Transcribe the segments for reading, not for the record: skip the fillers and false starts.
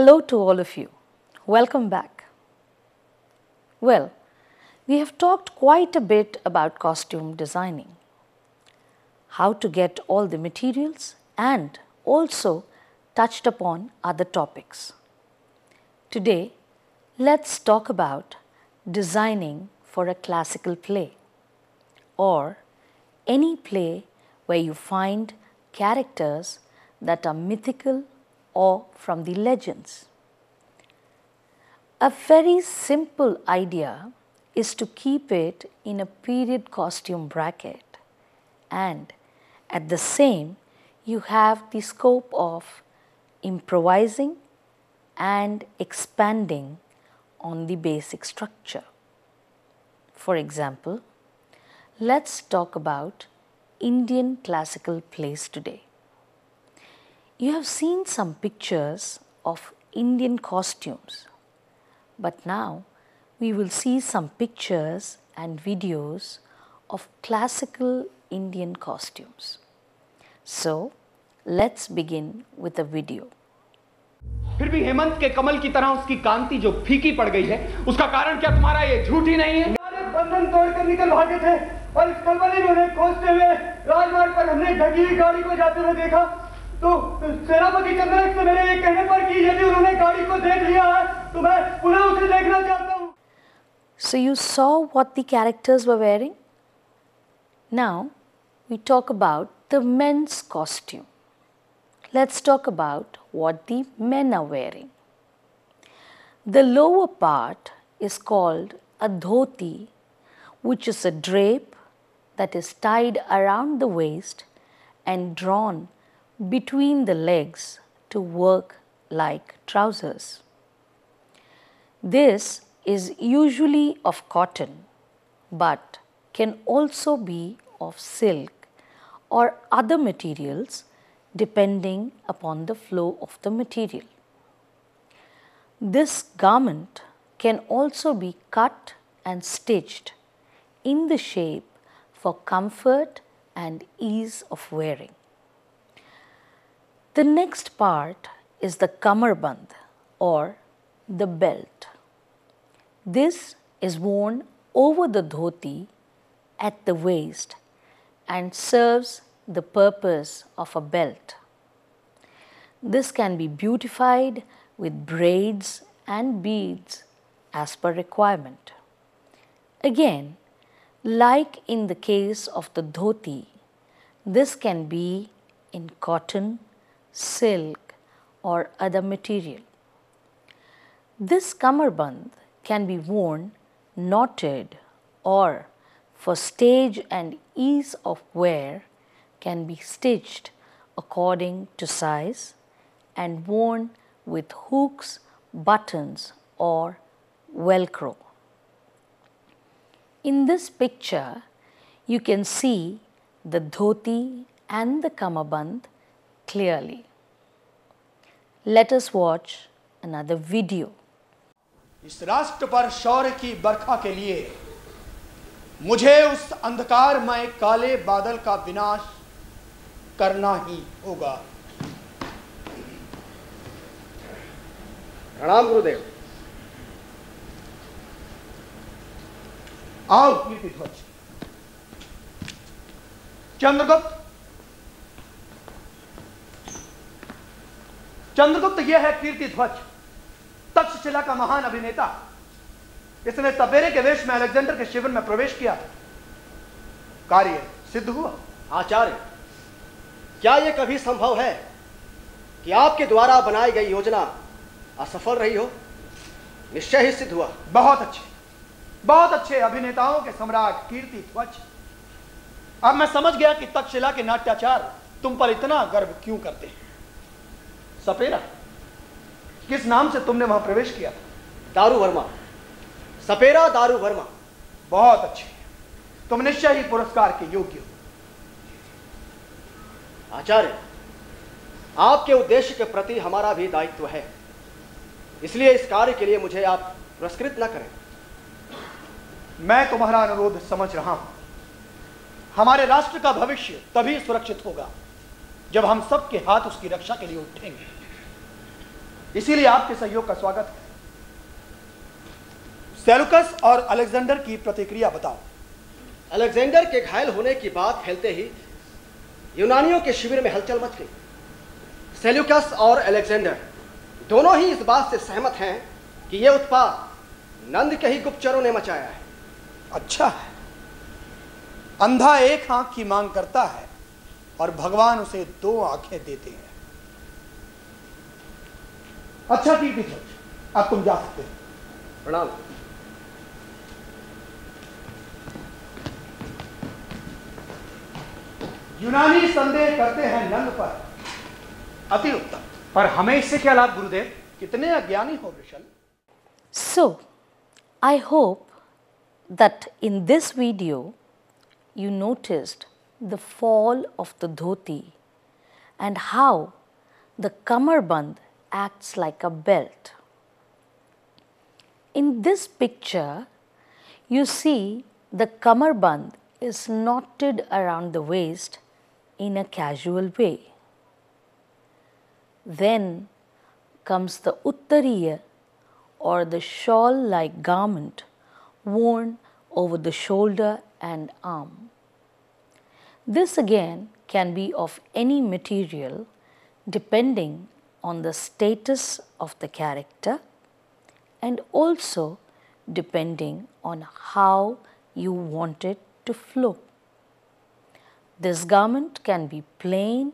Hello to all of you. Welcome back. Well, we have talked quite a bit about costume designing, how to get all the materials, and also touched upon other topics. Today, let's talk about designing for a classical play or any play where you find characters that are mythical or from the legends. A very simple idea is to keep it in a period costume bracket, and at the same you have the scope of improvising and expanding on the basic structure. For example, let's talk about Indian classical plays today. You have seen some pictures of Indian costumes, but now we will see some pictures and videos of classical Indian costumes. So, let's begin with a video. फिर भी हेमंत के कमल की तरह उसकी कांति जो फीकी पड़ गई है, उसका कारण क्या तुम्हारा ये झूठ ही नहीं है? बंधन तोड़कर निकल भागे थे और इस कलवली में उन्हें खोजते हुए राजमार्ग पर हमने ढकी गाड़ी को जाते हुए देखा। तो सेनापति चंद्रक से मेरे ये कहने पर कि यदि उन्होंने गाड़ी को देख लिया है तो मैं पुनः उसे देखना चाहता हूँ। So you saw what the characters were wearing? Now we talk about the men's costume. Let's talk about what the men are wearing. The lower part is called a dhoti, which is a drape that is tied around the waist and drawn between the legs to work like trousers. This is usually of cotton, but can also be of silk or other materials depending upon the flow of the material. This garment can also be cut and stitched in the shape for comfort and ease of wearing. The next part is the kamarband or the belt. This is worn over the dhoti at the waist and serves the purpose of a belt. This can be beautified with braids and beads as per requirement. Again, like in the case of the dhoti, this can be in cotton, silk or other material. This kamarband can be worn knotted or for stage and ease of wear can be stitched according to size and worn with hooks, buttons or velcro. In this picture, you can see the dhoti and the kamarband clearly. Let us watch another video. इस राष्ट्र पर शौर्य की बरखा के लिए मुझे उस अंधकारमय काले बादल का विनाश करना ही होगा। प्रणाम गुरुदेव। आओ कीर्तिध्वज। चंद्रगुप्त, चंद्रगुप्त यह है कीर्तिध्वज, तक्षशिला का महान अभिनेता। इसने सपेरे के वेश में अलेक्जेंडर के शिविर में प्रवेश किया। कार्य सिद्ध हुआ। आचार्य, क्या यह कभी संभव है कि आपके द्वारा बनाई गई योजना असफल रही हो? निश्चय ही सिद्ध हुआ। बहुत अच्छे अभिनेताओं के सम्राट कीर्तिध्वज। अब मैं समझ गया कि तक्षशिला के नाट्याचार तुम पर इतना गर्व क्यों करते हैं। सपेरा, किस नाम से तुमने वहां प्रवेश किया? दारू वर्मा। सपेरा दारू वर्मा। बहुत अच्छे, तुम निश्चय ही पुरस्कार के योग्य हो। आचार्य, आपके उद्देश्य के प्रति हमारा भी दायित्व है, इसलिए इस कार्य के लिए मुझे आप पुरस्कृत न करें। मैं तुम्हारा अनुरोध समझ रहा हूं। हमारे राष्ट्र का भविष्य तभी सुरक्षित होगा जब हम सबके हाथ उसकी रक्षा के लिए उठेंगे। इसीलिए आपके सहयोग का स्वागत है। सेलुकस और अलेक्जेंडर की प्रतिक्रिया बताओ। अलेक्जेंडर के घायल होने की बात फैलते ही यूनानियों के शिविर में हलचल मच गई। सेल्यूकस और अलेक्जेंडर दोनों ही इस बात से सहमत हैं कि यह उत्पात नंद के ही गुप्तचरों ने मचाया है। अच्छा है, अंधा एक आंख की मांग करता है और भगवान उसे 2 आंखें देते हैं। अच्छा ठीक है, अब तुम जा सकते हो। प्रणाम। यूनानी संदेह करते हैं नंद पर, अति उत्तम, पर हमें इससे क्या लाभ गुरुदेव? कितने अज्ञानी हो Vrushal. So, I hope that in this video you noticed the fall of the dhoti and how the kamarband acts like a belt. In this picture, you see the kamarband is knotted around the waist in a casual way. Then comes the uttariya or the shawl-like garment worn over the shoulder and arm. This again can be of any material depending on the status of the character and also depending on how you want it to flow. This garment can be plain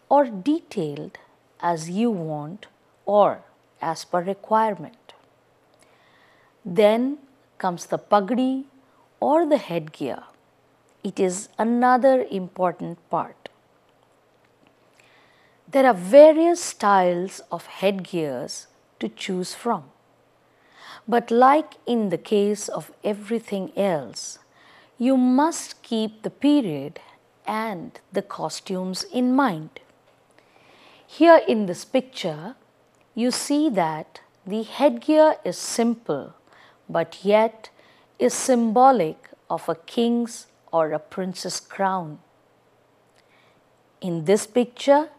or detailed as you want or as per requirement. Then comes the pagdi or the headgear. It is another important part. There are various styles of headgears to choose from. But like in the case of everything else, you must keep the period and the costumes in mind. Here in this picture, you see that the headgear is simple but yet is symbolic of a king's or a prince's crown. In this picture,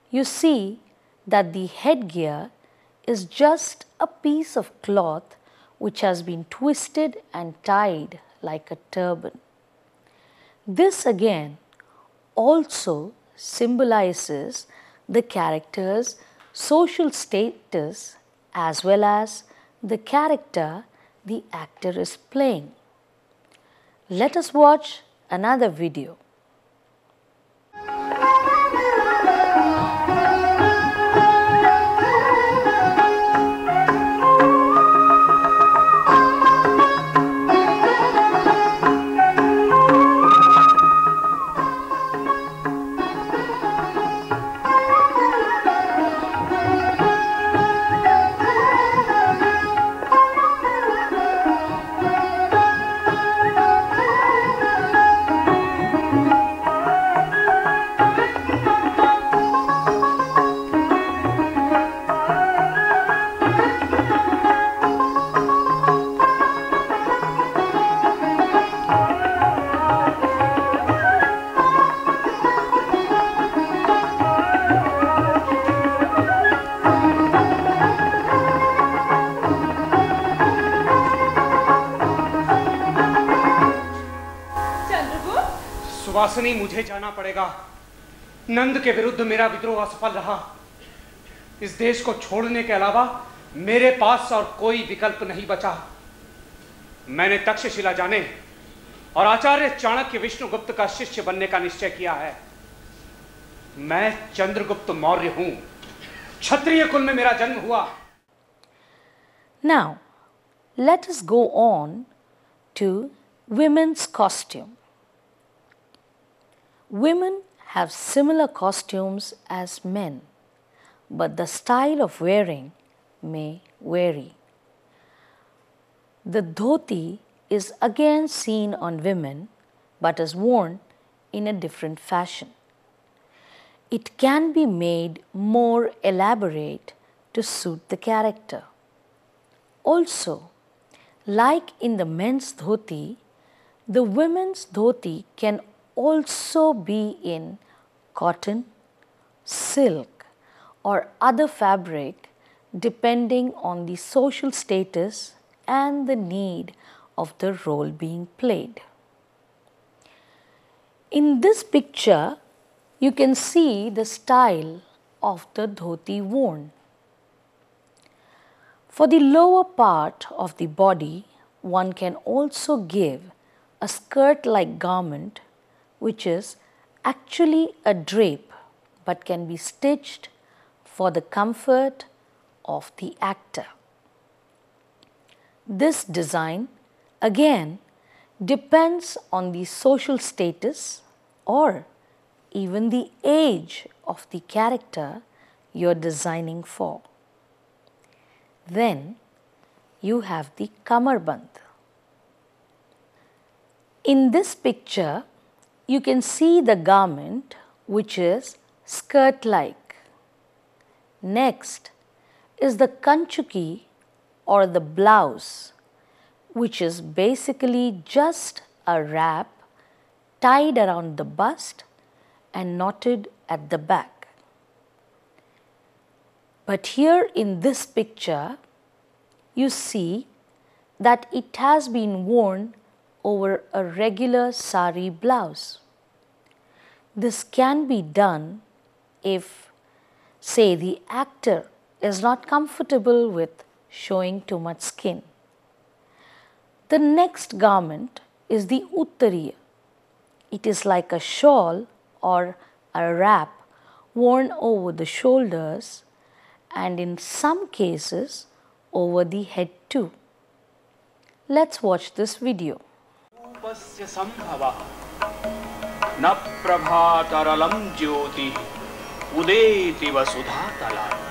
you see that the headgear is just a piece of cloth which has been twisted and tied like a turban. This again also symbolizes the character's social status as well as the character the actor is playing. Let us watch another video. सुवासिनी, मुझे जाना पड़ेगा। नंद के विरुद्ध मेरा विद्रोह असफल रहा। इस देश को छोड़ने के अलावा मेरे पास और कोई विकल्प नहीं बचा। मैंने तक्षशिला जाने और आचार्य चाणक्य विष्णुगुप्त का शिष्य बनने का निश्चय किया है। मैं चंद्रगुप्त मौर्य हूं। क्षत्रिय कुल में मेरा जन्म हुआ। Now, let us go on to women's costume. Women have similar costumes as men, but the style of wearing may vary. The dhoti is again seen on women but is worn in a different fashion. It can be made more elaborate to suit the character. Also, like in the men's dhoti, the women's dhoti can also be in cotton, silk or other fabric depending on the social status and the need of the role being played. In this picture, you can see the style of the dhoti worn. For the lower part of the body, one can also give a skirt-like garment which is actually a drape but can be stitched for the comfort of the actor. This design again depends on the social status or even the age of the character you're designing for. Then you have the kamarband. In this picture, you can see the garment which is skirt-like. Next is the kanchuki or the blouse, which is basically just a wrap tied around the bust and knotted at the back. But here in this picture, you see that it has been worn over a regular sari blouse. This can be done if, say, the actor is not comfortable with showing too much skin. The next garment is the uttariya. It is like a shawl or a wrap worn over the shoulders and in some cases over the head too. Let's watch this video. न प्रभातरलं ज्योति उदेति वसुधातला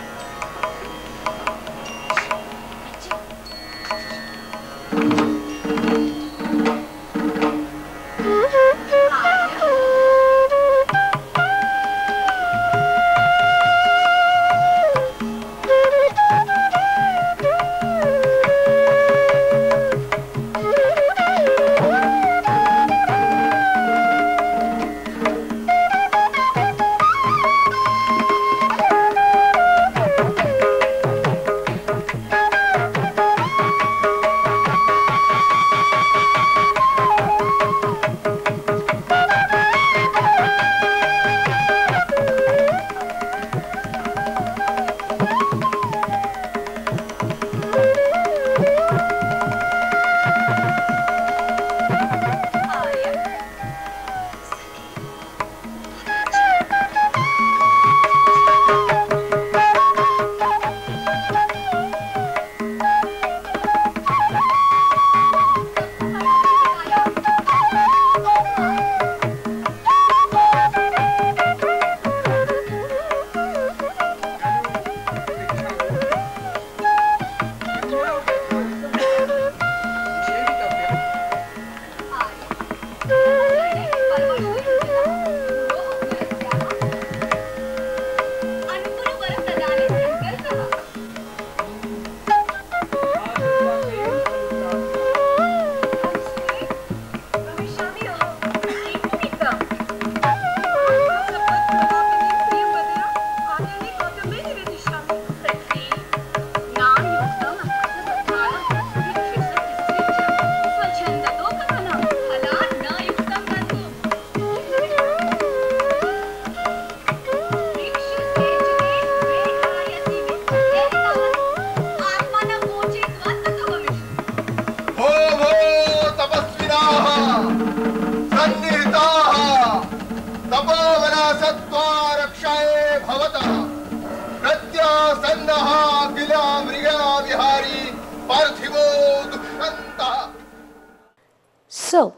So,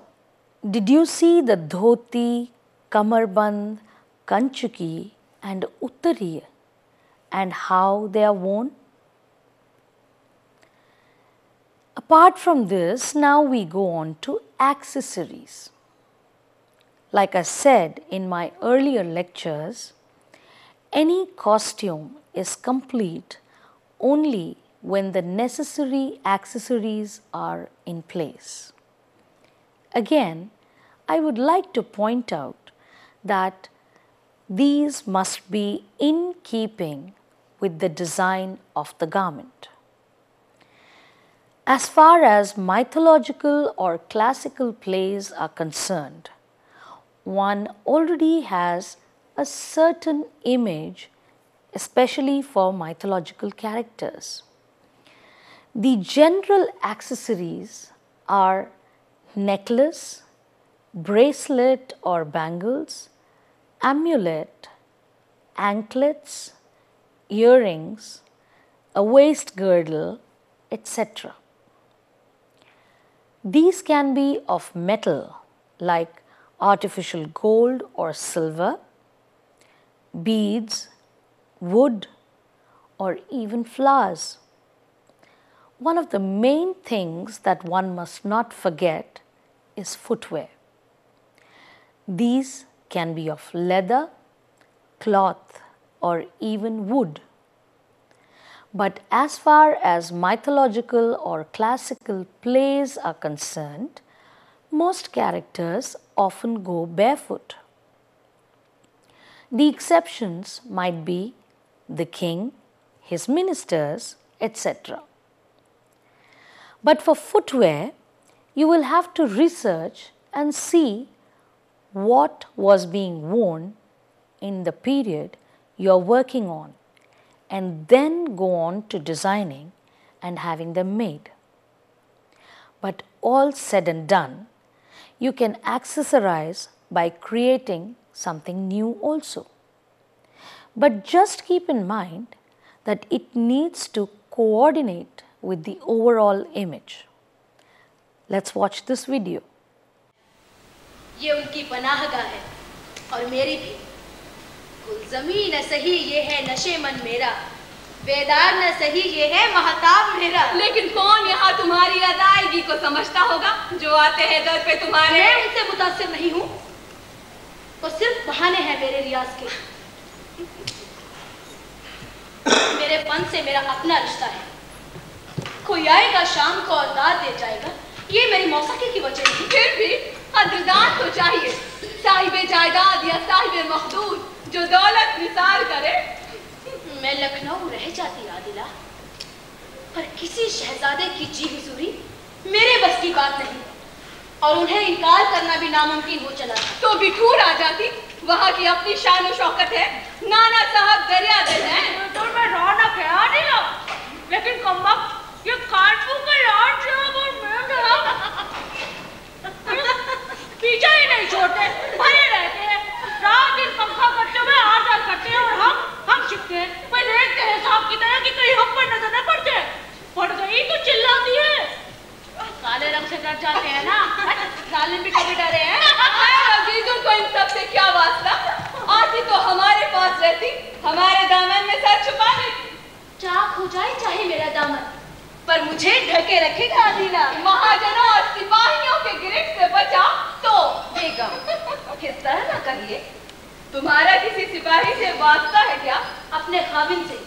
did you see the dhoti, kamarband, kanchuki and uttariya and how they are worn? Apart from this, now we go on to accessories. Like I said in my earlier lectures, any costume is complete only when the necessary accessories are in place. Again, I would like to point out that these must be in keeping with the design of the garment. As far as mythological or classical plays are concerned, one already has a certain image, especially for mythological characters. The general accessories are necklace, bracelet or bangles, amulet, anklets, earrings, a waist girdle, etc. These can be of metal like artificial gold or silver, beads, wood, or even flowers. One of the main things that one must not forget is footwear. These can be of leather, cloth, or even wood. But as far as mythological or classical plays are concerned, most characters often go barefoot. The exceptions might be the king, his ministers, etc. But for footwear, you will have to research and see what was being worn in the period you are working on, and then go on to designing and having them made. But all said and done, you can accessorize by creating something new also. But just keep in mind that it needs to coordinate with the overall image. Let's watch this video. ये उनकी पनाहगाह है और मेरी भी। गुलज़मी न सही ये है नशे मन मेरा, बेदार न सही ये है महताब मेरा। लेकिन कौन यहाँ तुम्हारी अदायगी को समझता होगा जो आते हैं दर पे तुम्हारे? मैं उनसे मुतासिर नहीं हूँ, वो सिर्फ बहाने हैं मेरे रियाज के। मेरे फन से मेरा अपना रिश्ता है। कोई आएगा शाम को और दाद दे जाएगा, ये मेरी मौसाकी की वजह नहीं। फिर भी कदरदान तो चाहिए, साहिबे जायदाद या साहिबे मखदूर जो दौलत निसार करे। मैं लखनऊ रह जाती आदिला, पर किसी शहजादे की जी हुजूरी मेरे बस की बात नहीं, और उन्हें इनकार करना भी नामुमकिन हो चला था। तो बिठूर आ जाती, वहाँ की अपनी शान और शौकत है, नाना साहब दरिया दिल है। तो मैं रौनक है आदिला, लेकिन कमबख्त ये कानपुर का लाड साहब और मैं पीछा ही नहीं छोड़ते, भरे रहते हैं, रात दिन पंखा करते हुए आजाद करते हैं, और हम छिपते हैं, मैं देखते हैं सांप की तरह कि कहीं हम पर नजर न पड़ते। पड़ गई तो चिल्लाती है, काले रंग से डर जाते हैं ना, जालिम भी कभी डरे हैं। अजीजों को इन सब से क्या वास्ता? आती तो हमारे पास रहती, हमारे दामन में सर छुपा लेती। चाक हो जाए चाहे मेरा दामन, पर मुझे ढके रखेगा आदिला। महाजनों और सिपाहियों के गिरफ्त से बचा तो बेगम। इस तरह न कहिए, तुम्हारा किसी सिपाही से वास्ता है क्या? अपने खाविन से।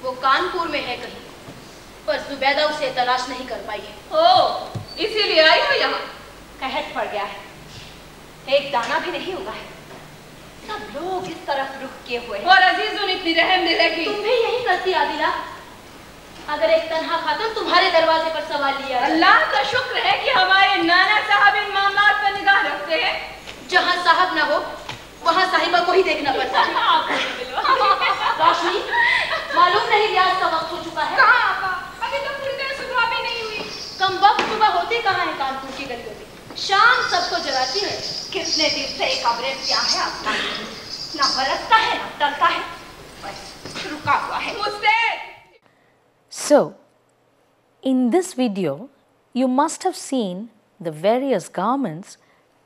वो कानपुर में है कहीं, पर जुबैदा उसे तलाश नहीं कर पाई है। ओ, इसीलिए आई हो यहाँ? कहत पड़ गया है, एक दाना भी नहीं हुआ है, सब लोग इस तरफ रुख किए हुए हैं। और अजीजों ने इतनी रहम दिल की। तुम भी यही करती आदिला, अगर एक तन्हा खातून तुम्हारे दरवाजे पर सवाल लिया। अल्लाह का शुक्र है कि हमारे नाना साहब इन मामलात पर निगाह रखते हैं। जहाँ साहब ना हो वहाँ साहिबा को ही देखना पड़ता है। रोशनी, मालूम नहीं रियाज का वक्त हो चुका है। कहाँ आपा? अभी तो पूरी तरह सुबह भी नहीं हुई। कम वक्त सुबह होती कहाँ है कानपुर की गलियों में? शाम सबको जगाती है। कितने दिन से एक खबरें क्या है आपका? ना बरसता है ना टलता है, बस रुका हुआ है मुझसे। So, in this video, you must have seen the various garments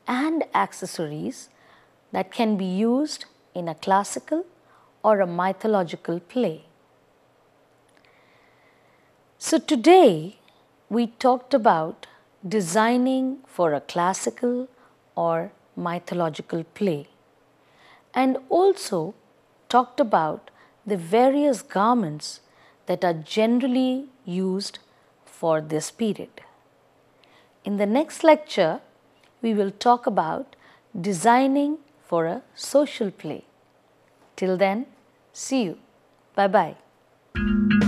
and accessories that can be used in a classical or a mythological play. So, today we talked about designing for a classical or mythological play, and also talked about the various garments that are generally used for this period. In the next lecture, we will talk about designing for a social play. Till then, see you. Bye-bye.